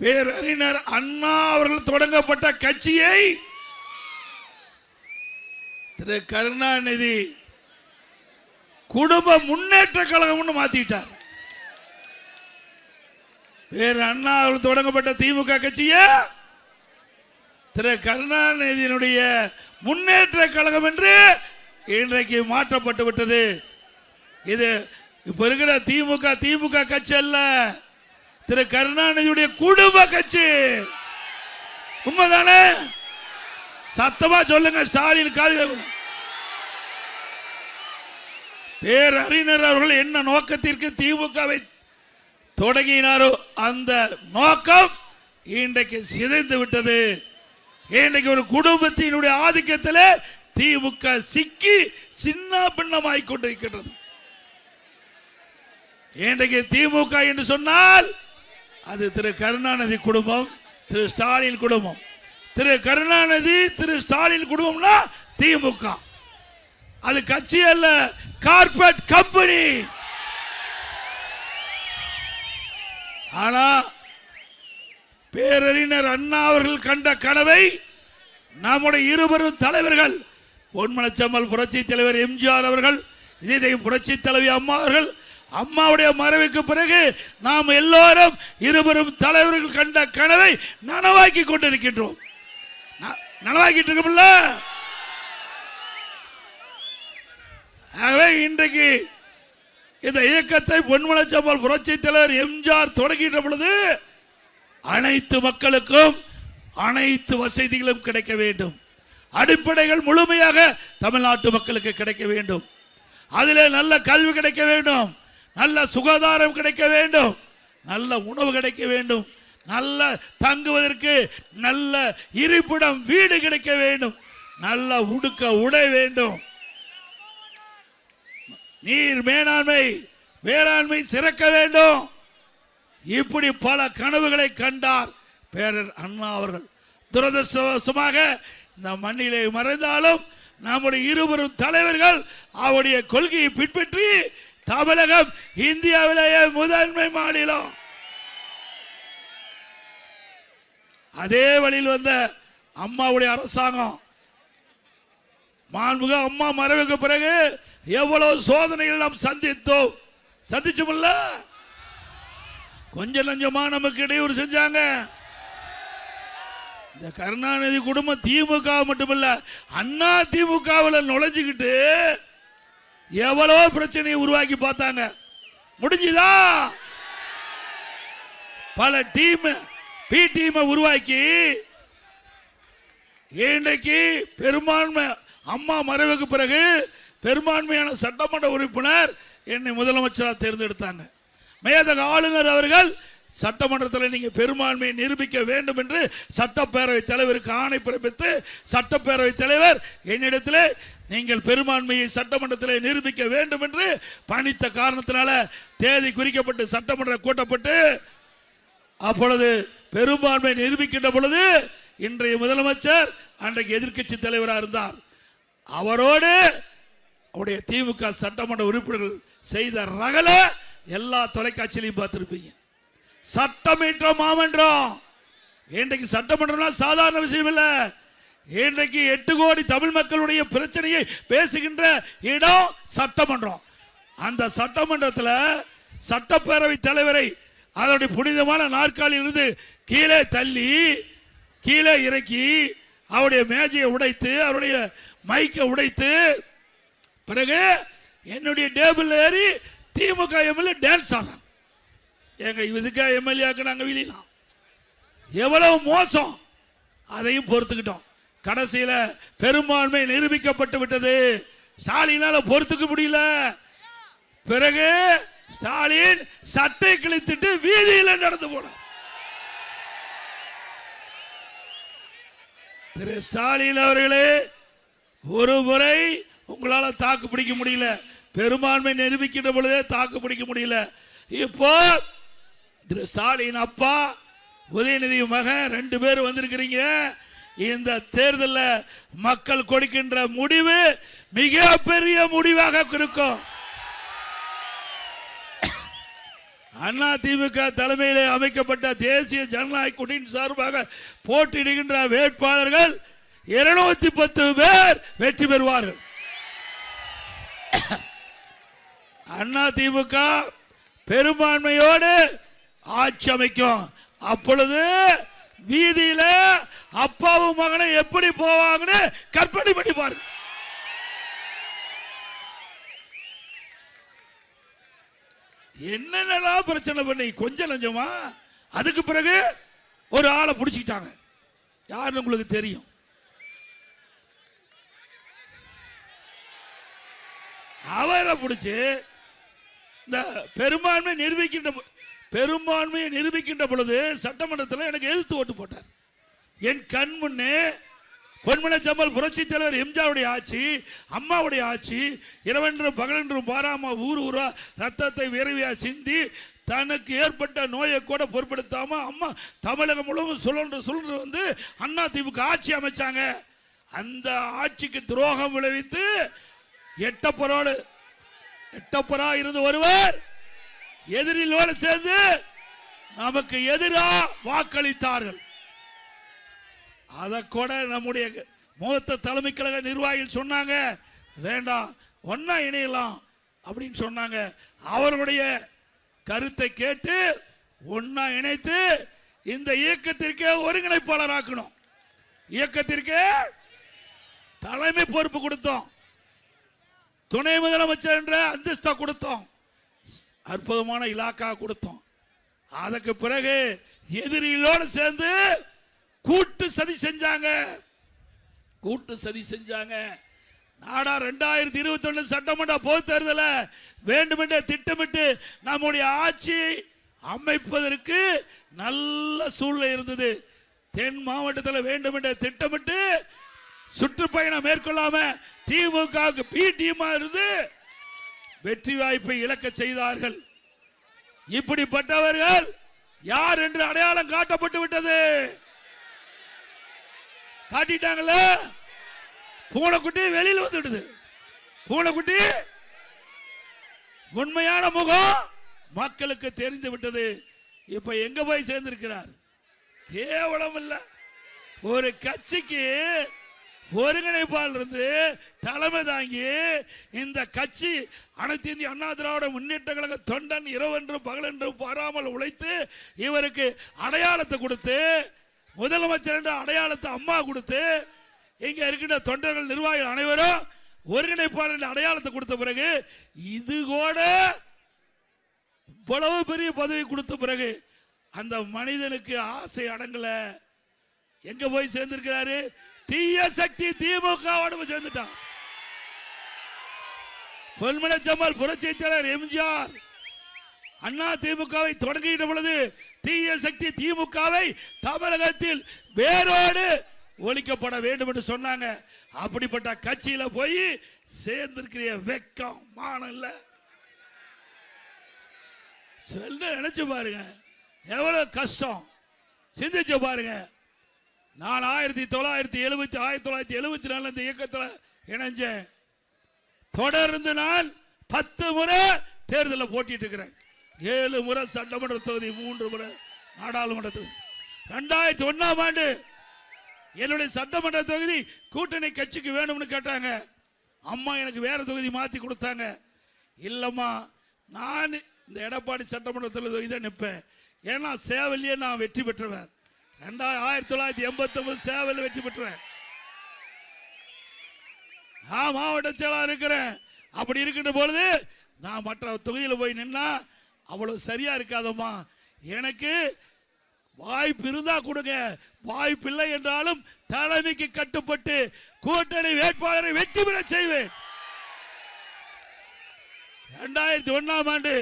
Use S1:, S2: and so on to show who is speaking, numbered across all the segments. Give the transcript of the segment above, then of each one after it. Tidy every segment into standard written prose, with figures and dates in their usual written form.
S1: பேரறிஞர் அண்ணா அவர்கள் தொடங்கப்பட்ட கட்சியை திரு கருணாநிதி குடும்ப முன்னேற்ற கழகம் மாத்திட்டார். பேர் அண்ணா அவர்கள் தொடங்கப்பட்ட திமுக கட்சியை திரு கருணாநிதியினுடைய முன்னேற்ற கழகம் என்று இன்றைக்கு மாற்றப்பட்டு விட்டது. இது இப்ப இருக்கிற திமுக கட்சி அல்ல, திரு கருணாநிதியுடைய குடும்ப கட்சி. உண்மைதானே? சத்தமா சொல்லுங்க. ஸ்டாலின் காது. பேரறிஞர் அவர்கள் என்ன நோக்கத்திற்கு திமுகவை தொடங்கினாரோ அந்த நோக்கம் இன்றைக்கு சிதைந்து விட்டது. இன்றைக்கு ஒரு குடும்பத்தினுடைய ஆதிக்கத்தில் திமுக சிக்கி சின்ன பின்னமாய் கொண்டிருக்கிறது. இன்றைக்கு திமுக என்று சொன்னால் அது திரு கருணாநிதி குடும்பம், திரு ஸ்டாலின் குடும்பம். திரு கருணாநிதி திரு ஸ்டாலின் குடும்பம்னா திமுக. அது கட்சி அல்ல, கார்ப்பரேட் கம்பெனி. ஆனா பேரறிஞர் அண்ணா அவர்கள் கண்ட கனவை நம்முடைய இருவரும் தலைவர்கள், பொன்மனச்செம்மல் புரட்சி தலைவர் எம்ஜிஆர் அவர்கள், இதயம் புரட்சி தலைவி அம்மா அவர்கள், அம்மாவுடைய மறைவுக்கு பிறகு நாம் எல்லோரும் இருவரும் தலைவர்கள் கண்ட கனவை நனவாக்கி கொண்டிருக்கின்றோம். நனவாக்கிட்டு இருக்கோம்ல. ஆகவே இன்றைக்கு இந்த இயக்கத்தை பொன்மனச்செம்மல் புரட்சி தலைவர் எம்ஜிஆர் தொடங்கின்ற பொழுது அனைத்து மக்களுக்கும் அனைத்து வசதிகளும் கிடைக்க வேண்டும். அடிப்படைகள் முழுமையாக தமிழ்நாட்டு மக்களுக்கு கிடைக்க வேண்டும். அதிலே நல்ல கல்வி கிடைக்க வேண்டும், நல்ல சுகாதாரம் கிடைக்க வேண்டும், நல்ல உணவு கிடைக்க வேண்டும், நல்ல தங்குவதற்கு நல்ல இருப்பிடம் வீடு கிடைக்க வேண்டும், நல்ல உடுக்க உடை வேண்டும், நீர் வேளாண்மை சிறக்க வேண்டும். இப்படி பல கனவுகளை கண்டார் பேரர் அண்ணா அவர்கள். துரதிர்ஷ்டவசமாக இந்த மண்ணிலே மறைந்தாலும் நம்முடைய இருவரும் தலைவர்கள் அவருடைய கொள்கையை பின்பற்றி தமிழகம் இந்தியாவிலேயே முதன்மை மாநிலம். அதே வழியில் வந்த அம்மாவுடைய அரசாங்கம், மாண்புக அம்மா மறைவுக்கு பிறகு எவ்வளவு சோதனைகள் நாம் சந்திச்சோம்ல. கொஞ்சம் லஞ்சமா நமக்கு இடையூறு செஞ்சாங்க. இந்த கருணாநிதி குடும்பம் திமுக மட்டுமல்ல, அண்ணா திமுகவில் நுழைஞ்சுக்கிட்டு எவ்வளவு பிரச்சனையை உருவாக்கி பார்த்தாங்க. முடிஞ்சுதா? பல பி டீம் உருவாக்கி இன்றைக்கு பெரும்பான்மை அம்மா மறைவுக்கு பிறகு பெரும்பான்மையான சட்டமன்ற உறுப்பினர் என்னை முதலமைச்சராக தேர்ந்தெடுத்தாங்க. மேதக ஆளுநர் அவர்கள் சட்டமன்றத்தில் நீங்க பெரும்பான்மையை நிரூபிக்க வேண்டும் என்று சட்டப்பேரவை தலைவருக்கு ஆணை பிறப்பித்து, சட்டப்பேரவை தலைவர் என்னிடத்தில் நீங்கள் பெரும்பான்மையை சட்டமன்றத்தில் நிரூபிக்க வேண்டும் என்று பணித்த காரணத்தினால தேதி குறிக்கப்பட்டு சட்டமன்றம் கூட்டப்பட்டு அப்பொழுது பெரும்பான்மை நிரூபிக்கின்ற பொழுது இன்றைய முதலமைச்சர் அன்றைக்கு எதிர்க்கட்சி தலைவராக இருந்தார். அவரோடு அவருடைய திமுக சட்டமன்ற உறுப்பினர்கள் செய்த ரகல எல்லா தொலைக்காட்சியிலையும் பார்த்திருப்பீங்க. சட்டமன்ற மாமன்றம். இன்றைக்கு சட்டமன்றம்னா சாதாரண விஷயம் இல்ல. இன்றைக்கு 8 கோடி தமிழ் மக்களுடைய பிரச்சனையை பேசுகின்ற இடம் சட்டமன்றம். அந்த சட்டமன்றத்தில் சட்டப்பேரவை தலைவரை அதனுடைய புனிதமான நாற்காலில் இருந்து கீழே தள்ளி கீழே இறக்கி அவருடைய மேஜையை உடைத்து அவருடைய மைக்கை உடைத்து பிறகு என்னுடைய டேபிள் ஏறி திமுக எம்எல்ஏ டான்ஸ் ஆடுறாங்க. எங்க இதுக்கு எம்எல்ஏக்கு நாங்கள் வெளியலாம். எவ்வளவு மோசம், அதையும் பொறுத்துக்கிட்டோம். கடைசியில பெரும்பான்மை நிரூபிக்கப்பட்டு விட்டது. ஸ்டாலினால பொறுத்துக்க முடியல. பிறகு ஸ்டாலின் சட்டை கிழித்துட்டு வீதியில் நடந்து போனார். திரு ஸ்டாலின் அவர்களே, ஒரு முறை உங்களால் தாக்கு பிடிக்க முடியல, பெரும்பான்மை நிரூபிக்கின்ற பொழுதே தாக்கு பிடிக்க முடியல. இப்போ திரு ஸ்டாலின் அப்பா உதயநிதி மகன் 2 பேர் வந்திருக்கிறீங்க. இந்த தேர்தலில் மக்கள் கொடுக்கின்ற முடிவு மிக பெரிய முடிவாக இருக்கும். அண்ணா திமுக தலைமையிலே அமைக்கப்பட்ட தேசிய ஜனநாயக கூட்டணி சார்பாக போட்டியிடுகின்ற வேட்பாளர்கள் 210 பேர் வெற்றி பெறுவார்கள். அண்ணா திமுக பெரும்பான்மையோடு ஆட்சி அமைக்கும். அப்பொழுது வீதியில அப்பாவும் மகனை எப்படி போவாங்கன்னு கற்பனை பண்ணி பாருங்க. என்னென்னலாம் பிரச்சனை பண்ணி கொஞ்சம் லஞ்சமா, அதுக்கு பிறகு ஒரு ஆளை பிடிச்சிக்கிட்டாங்க. யாருன்னு உங்களுக்கு தெரியும். அவரை பிடிச்சு இந்த பெரும்பான்மையை நிரூபிக்கின்ற பொழுது சட்டமன்றத்தில் எனக்கு எதிர்த்து ஓட்டு போட்டார். என் கண் முன்னே பொன்மனச்செம்மல் புரட்சி தலைவர் எம்ஜிஆருடைய ஆட்சி, அம்மாவுடைய ஆட்சி, இரவென்றும் பகலென்றும் பாராம ஊர் ஊரா ரத்தத்தை விரைவியா சிந்தி தனக்கு ஏற்பட்ட நோயை கூட பொருட்படுத்தாம அம்மா தமிழகம் முழுவதும் சுழன்று வந்து அண்ணா திமுக ஆட்சி அமைச்சாங்க. அந்த ஆட்சிக்கு துரோகம் விளைவித்து எட்டப்பரா இருந்து ஒருவர் எதிரிலோடு சேர்ந்து நமக்கு எதிராக வாக்களித்தார்கள். அதை கூட நம்முடைய மூத்த தலைமை கழக நிர்வாகிகள் சொன்னாங்க, வேண்டாம் ஒன்னா இணையலாம் அப்படின்னு சொன்னாங்க. அவர்களுடைய கருத்தை கேட்டு ஒன்னா இணைத்து இந்த இயக்கத்திற்கே ஒருங்கிணைப்பாளராக்கணும், இயக்கத்திற்கே தலைமை பொறுப்பு கொடுத்தோம், துணை முதலமைச்சர் என்ற அந்தஸ்தா கொடுத்தோம், அற்புதமான இலாக்கா கொடுத்தோம். அதற்கு பிறகு எதிரிகளோடு சேர்ந்து கூட்டு சதி செஞ்சாங்க. நாடா 2021 சட்டமன்ற பொது தேர்தல வேண்டுமென்றே திட்டமிட்டு நம்முடைய ஆட்சி அமைப்பதற்கு நல்ல சூழ்நிலை இருந்தது. தென் மாவட்டத்தில் வேண்டுமென்றே திட்டமிட்டு சுற்றுப்பயணம் மேற்கொள்ளாம திமுக பி டீமா இருந்து வெற்றி வாய்ப்பை இழக்க செய்தார்கள். இப்படிப்பட்டவர்கள் யார் என்று அடையாளம் காட்டப்பட்டு விட்டது. காட்டிட்டாங்கல்ல, பூனைக்குட்டி வெளியில் வந்து விடுது. பூனைக்குட்டி உண்மையான முகம் மக்களுக்கு தெரிந்து விட்டது. இப்ப எங்க போய் சேர்ந்திருக்கிறார்? கேவலம் இல்ல, ஒரு கட்சிக்கு ஒருங்கிணைப்பாளர் இருந்து தலைமை தாங்கி இந்த கட்சி அனைத்து இந்திய அண்ணா திராவிட முன்னேற்ற கழக தொண்டன் இரவென்றும் பகலென்றும் பாராமல் உழைத்து இவருக்கு அடையாளத்தை கொடுத்து, முதலமைச்சர் என்ற அடையாளத்தை அம்மா கொடுத்து, இங்க இருக்கின்ற தொண்டர்கள் நிர்வாகிகள் அனைவரும் ஒருங்கிணைப்பாளர் என்ற அடையாளத்தை கொடுத்த பிறகு இது கூட இவ்வளவு பெரிய பதவி கொடுத்த பிறகு அந்த மனிதனுக்கு ஆசை அடங்கல. எங்க போய் சேர்ந்திருக்கிறாரு? தீய சக்தி திமுகவோடு சேர்ந்துட்டான். பொன்மனச்செம்மல் புரட்சி தலைவர் எம்ஜிஆர் அண்ணா திமுகவை தொடங்குகின்ற பொழுது தீய சக்தி திமுகவை தமிழகத்தில் வேரோடு ஒழிக்கப்பட வேண்டும் என்று சொன்னாங்க. அப்படிப்பட்ட கட்சியில போய் சேர்ந்திருக்கிற வெக்கம் மானம் இல்ல. சொல்ல நினைச்சு பாருங்க, எவ்வளவு கஷ்டம் சிந்திச்சு பாருங்க. நான் 1974 இந்த இயக்கத்தில் இணைஞ்சேன். தொடர்ந்து நான் 10 முறை தேர்தலில் போட்டிட்டு இருக்கிறேன். 7 முறை சட்டமன்ற தொகுதி, 3 முறை நாடாளுமன்ற தொகுதி. 2001ஆம் ஆண்டு என்னுடைய சட்டமன்ற தொகுதி கூட்டணி கட்சிக்கு வேணும்னு கேட்டாங்க. அம்மா எனக்கு வேற தொகுதி மாத்தி கொடுத்தாங்க. இல்லம்மா, நான் இந்த எடப்பாடி சட்டமன்ற தொகுதி தான் நிற்பேன். ஏன்னா சேவலியே நான் வெற்றி பெற்றவன். 1989 சேவல் வெற்றி பெற்றேன். மாவட்ட செயலாளர் இருக்கிறேன். அப்படி இருக்கின்ற பொழுது நான் மற்ற தொகுதியில் போய் நின்னா அவ்வளவு சரியா இருக்காதம்மா. எனக்கு வாய்ப்பு இருந்தா கொடுங்க, வாய்ப்பு இல்லை என்றாலும் தலைமைக்கு கட்டுப்பட்டு கூட்டணி வேட்பாளரை வெற்றி பெற செய்வேன். 2001ஆம் ஆண்டு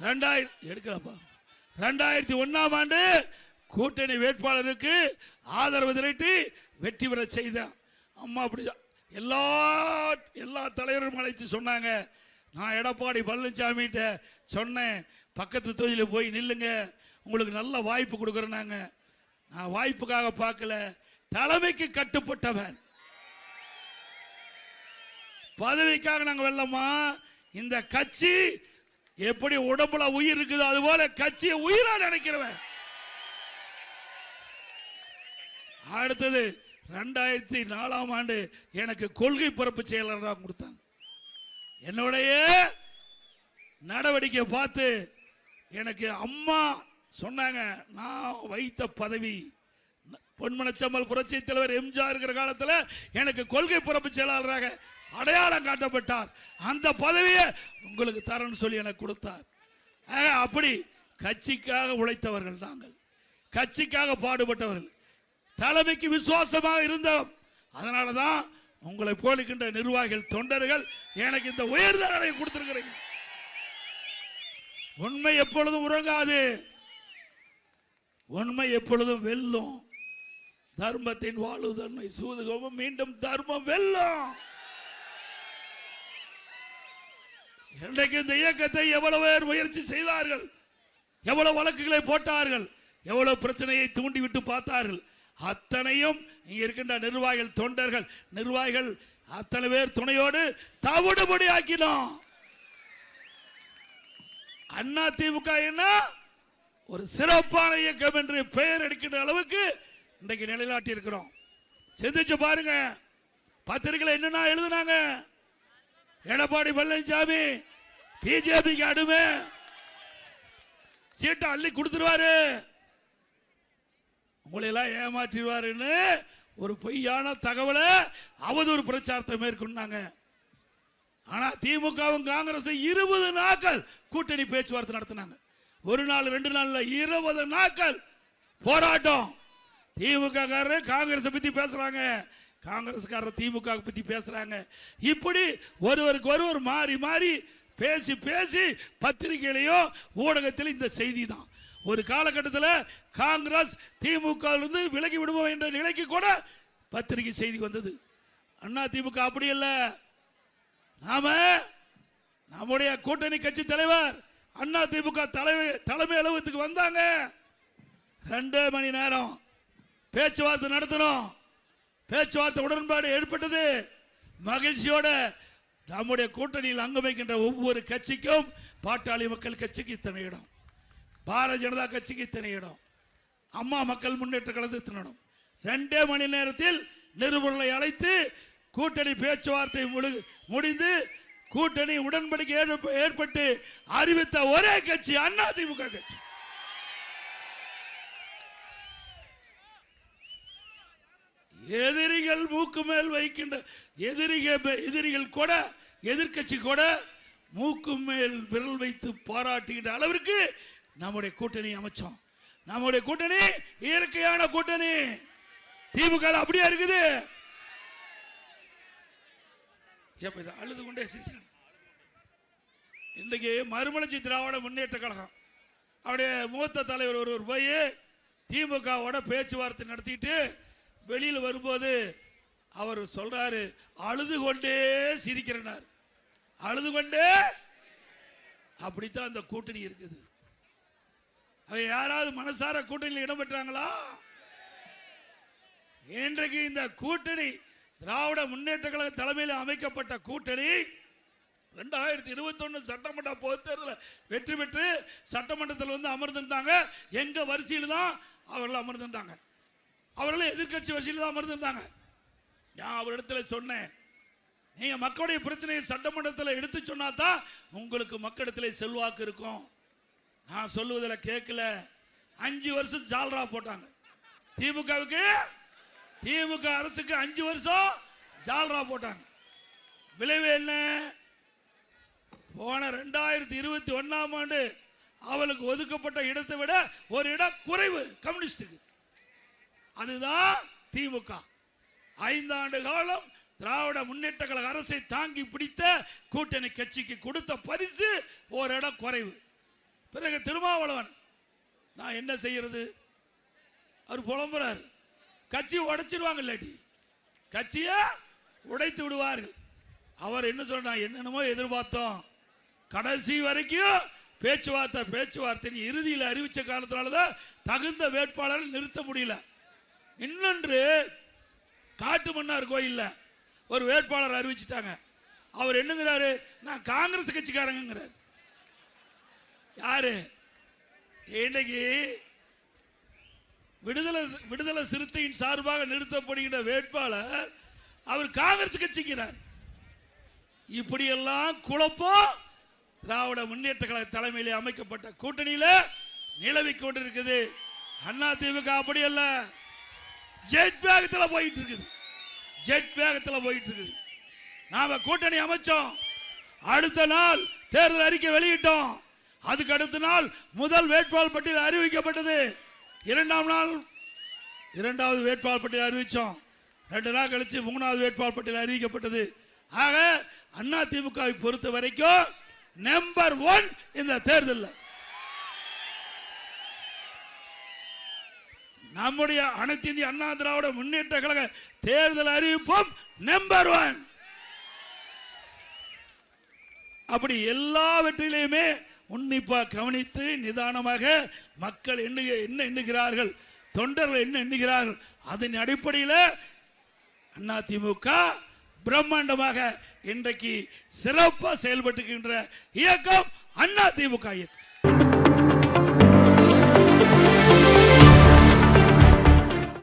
S1: 2001ஆம் ஆண்டு கூட்டணி வேட்பாளருக்கு ஆதரவு திரட்டி வெற்றி பெற செய்தேன். அம்மா அப்படி எல்லா தலைவரும் அழைத்து சொன்னாங்க. நான் எடப்பாடி பழனிசாமி சொன்னேன், பக்கத்து தொகுதியில் போய் நில்லுங்க, உங்களுக்கு நல்ல வாய்ப்பு கொடுக்குறேன்னாங்க. நான் வாய்ப்புக்காக பார்க்கல, தலைமைக்கு கட்டுப்பட்டவன். பதவிக்காக நாங்கள் வெல்லம்மா. இந்த கட்சி எப்படி உடம்புல உயிர் இருக்குது அதுபோல கட்சியை உயிரா நினைக்கிறவன். அடுத்தது 2004ஆம் ஆண்டு எனக்கு கொள்கை பரப்பு செயலாளராக கொடுத்தாங்க. என்னுடைய நடவடிக்கை பார்த்து எனக்கு அம்மா சொன்னாங்க, நான் வைத்த பதவி பொன்மனச்செம்மல் புரட்சி தலைவர் எம்ஜிஆர் இருக்கிற காலத்தில் எனக்கு கொள்கை பரப்பு செயலாளராக அடையாளம் காட்டப்பட்டார். அந்த பதவியை உங்களுக்கு தரேன்னு சொல்லி எனக்கு கொடுத்தார். அப்படி கட்சிக்காக உழைத்தவர்கள் நாங்கள், கட்சிக்காக பாடுபட்டவர்கள், தலைமைக்கு விசுவாசமாக இருந்தோம். அதனால தான் உங்களை போலிக்கின்ற நிர்வாகிகள் தொண்டர்கள் எனக்கு இந்த உயர்தலை கொடுத்திருக்கிறீங்க. உண்மை எப்பொழுதும் உறங்காது, உண்மை எப்பொழுதும் வெல்லும். தர்மத்தின் வாழ்வுதன்மை சூதுகவும் மீண்டும் தர்மம் வெல்லும். இன்றைக்கு இந்த இயக்கத்தை எவ்வளவு பேர் முயற்சி செய்தார்கள், எவ்வளவு வழக்குகளை போட்டார்கள், எவ்வளவு பிரச்சனையை தூண்டிவிட்டு பார்த்தார்கள். அத்தனையும் இங்க இருக்கின்ற நிர்வாகிகள் தொண்டர்கள் நிர்வாகிகள் அத்தனை பேர் துணையோடு தவிடுபடி ஆக்கினோம். அண்ணா திமுக என்ன ஒரு சிறப்பான இயக்கம் என்று பெயர் எடுக்கின்ற அளவுக்கு இன்றைக்கு நிலைநாட்டி இருக்கிறோம். சிந்திச்சு பாருங்க, பத்திரிகையில் என்னன்னா எழுதுனாங்க, எடப்பாடி பழனிசாமி பிஜேபிக்கு அடிமை, சீட்டை அள்ளி கொடுத்துருவாரு, உங்களை எல்லாம் ஏமாற்றிடுவாருன்னு ஒரு பொய்யான தகவலை அவதூறு பிரச்சாரத்தை மேற்கொண்டாங்க. ஆனா திமுகவும் காங்கிரஸ் 20 நாட்கள் கூட்டணி பேச்சுவார்த்தை நடத்தினாங்க. ஒரு நாள் 2 நாள்ல 20 நாட்கள் போராட்டம். திமுக காரர் காங்கிரஸ் பத்தி பேசுறாங்க, காங்கிரஸ்காரர் திமுக பத்தி பேசுறாங்க. இப்படி ஒருவருக்கு ஒருவர் மாறி மாறி பேசி பேசி பத்திரிகையிலையும் ஊடகத்தில் இந்த செய்தி தான். ஒரு காலகட்டத்தில் காங்கிரஸ் திமுக விலகி விடுவோம் என்ற நிலைக்கு கூட பத்திரிகை செய்தி வந்தது. அண்ணா திமுக அப்படி இல்ல. நாம நம்முடைய கூட்டணி கட்சி தலைவர் அண்ணா திமுக தலைமை அலுவலகத்துக்கு வந்தாங்க. 2 மணி நேரம் பேச்சுவார்த்தை நடத்தணும். பேச்சுவார்த்தை உடன்பாடு ஏற்பட்டது. மகிழ்ச்சியோட நம்முடைய கூட்டணியில் அங்கம் வைக்கின்ற ஒவ்வொரு கட்சிக்கும், பாட்டாளி மக்கள் கட்சிக்கு இத்தனை இடம், பாரதிய ஜனதா கட்சிக்கு இத்தனை இடம், அம்மா மக்கள் முன்னேற்ற கழகத்துக்கு இத்தனை இடம். 2 மணி நேரத்தில் நிருபர்களை அழைத்து கூட்டணி பேச்சுவார்த்தை முடிந்து கூட்டணி உடன்படிக்கை ஏற்பட்டு அறிவித்த ஒரே கட்சி அண்ணா திமுக கட்சி. எதிரிகள் மூக்கு மேல் வைக்கின்ற எதிரிகள் கூட, எதிர்கட்சி கூட மூக்கு மேல் விரல் வைத்து பாராட்டுகின்ற அளவிற்கு நம்முடைய கூட்டணி அமைச்சோம். நம்முடைய கூட்டணி இயற்கையான கூட்டணி. திமுக அப்படியே இருக்குது. அழுது கொண்டே சிரிக்கிறாங்க. இன்றைக்கு மறுமலர்ச்சி திராவிட முன்னேற்ற கழகம் அவருடைய மூத்த தலைவர் ஒருவர் போய் திமுகவோட பேச்சுவார்த்தை நடத்திட்டு வெளியில் வரும்போது அவர் சொல்றாரு, அழுது கொண்டே சிரிக்கிறார், அழுது கொண்டே. அப்படித்தான் அந்த கூட்டணி இருக்குது. யாராவது மனசார கூட்டணியில் இடம் பெற்றாங்களா? இன்றைக்கு இந்த கூட்டணி திராவிட முன்னேற்ற கழக தலைமையில் அமைக்கப்பட்ட கூட்டணி 2021 சட்டமன்ற பொதுத் தேர்தலில் வெற்றி பெற்று சட்டமன்றத்தில் அமர்ந்திருந்தாங்க. எங்க வரிசையில் தான் அவர்கள் அமர்ந்திருந்தாங்க. அவர்கள் எதிர்கட்சி வரிசையில் தான் அமர்ந்திருந்தாங்க. நான் அவரிடத்துல சொன்னேன், நீங்க மக்களுடைய பிரச்சனையை சட்டமன்றத்தில் எடுத்து சொன்னா தான் உங்களுக்கு மக்களிடத்தில் செல்வாக்கு இருக்கும். நான் சொல்லுவதில் கேட்கல. 5 வருஷம் ஜால்ரா போட்டாங்க. திமுக அரசுக்கு 5 வருஷம் ஜால்ரா போட்டாங்க. விளைவு என்ன? போன 2021ஆம் ஆண்டு அவளுக்கு ஒதுக்கப்பட்ட இடத்தை விட ஒரு இடம் குறைவு கம்யூனிஸ்டுக்கு. அதுதான் திமுக 5 ஆண்டு காலம் திராவிட முன்னேற்ற கழக அரசை தாங்கி பிடித்த கூட்டணி கட்சிக்கு கொடுத்த பரிசு ஒரு இடம் குறைவு. பிறகு திருமாவளவன், நான் என்ன செய்யறது, அவர் புலம்புறார், கட்சியை உடைச்சிருவாங்க, இல்லாட்டி கட்சியை உடைத்து விடுவார்கள். அவர் என்ன சொல்றார், என்னென்னமோ எதிர்பார்த்தோம், கடைசி வரைக்கும் பேச்சுவார்த்தை இறுதியில் அறிவிச்ச காலத்தினாலதான் தகுந்த வேட்பாளரை நிறுத்த முடியல. இன்னொன்று, காட்டு மன்னார் கோயில்ல ஒரு வேட்பாளர் அறிவிச்சிட்டாங்க. அவர் என்னங்கிறாரு, நான் காங்கிரஸ் கட்சிக்காரங்கிறார். யாரு இன்னைக்கு விடுதலை சிறுத்தையின் சார்பாக நிறுத்தப்படுகின்ற வேட்பாளர் அவர் காங்கிரஸ் கட்சிக்கிறார். இப்படியெல்லாம் குழப்பம் திராவிட முன்னேற்ற கழக தலைமையிலே அமைக்கப்பட்ட கூட்டணியில நிலவிக் கொண்டிருக்குது. அண்ணா திமுக அப்படி அல்ல, ஜெட் வேகத்தில் போயிட்டு இருக்குது. ஜெட் வேகத்தில் போயிட்டு இருக்குது. நாம கூட்டணி அமைச்சோம், அடுத்த நாள் தேர்தல் அறிக்கை வெளியிட்டோம், அதுக்கு அடுத்த நாள் முதல் வேட்பாளர் பட்டியல் அறிவிக்கப்பட்டது, இரண்டாம் நாள் இரண்டாவது வேட்பாளர் பட்டியல் அறிவிச்சோம், 2 நாள் கழிச்சு 3வது வேட்பாளர் பட்டியல் அறிவிக்கப்பட்டது. ஆக அண்ணா திமுகவை பொறுத்த வரைக்கும் நம்பர் 1 இந்த தேர்தல். நம்முடைய அனைத்து இந்திய அண்ணா திராவிட முன்னேற்ற கழக தேர்தல் அறிவிப்பும் நம்பர் 1. அப்படி எல்லாவற்றிலையுமே உன்னிப்பா கவனித்து நிதானமாக மக்கள் என்ன எண்ணுகிறார்கள், தொண்டர்கள் என்ன எண்ணுகிறார்கள், அதன் அடிப்படையில் அதிமுக பிரம்மாண்டமாக இன்றைக்கு சிறப்பாக செயல்பட்டுகின்ற இயக்கம் அதிமுக இயக்கம்.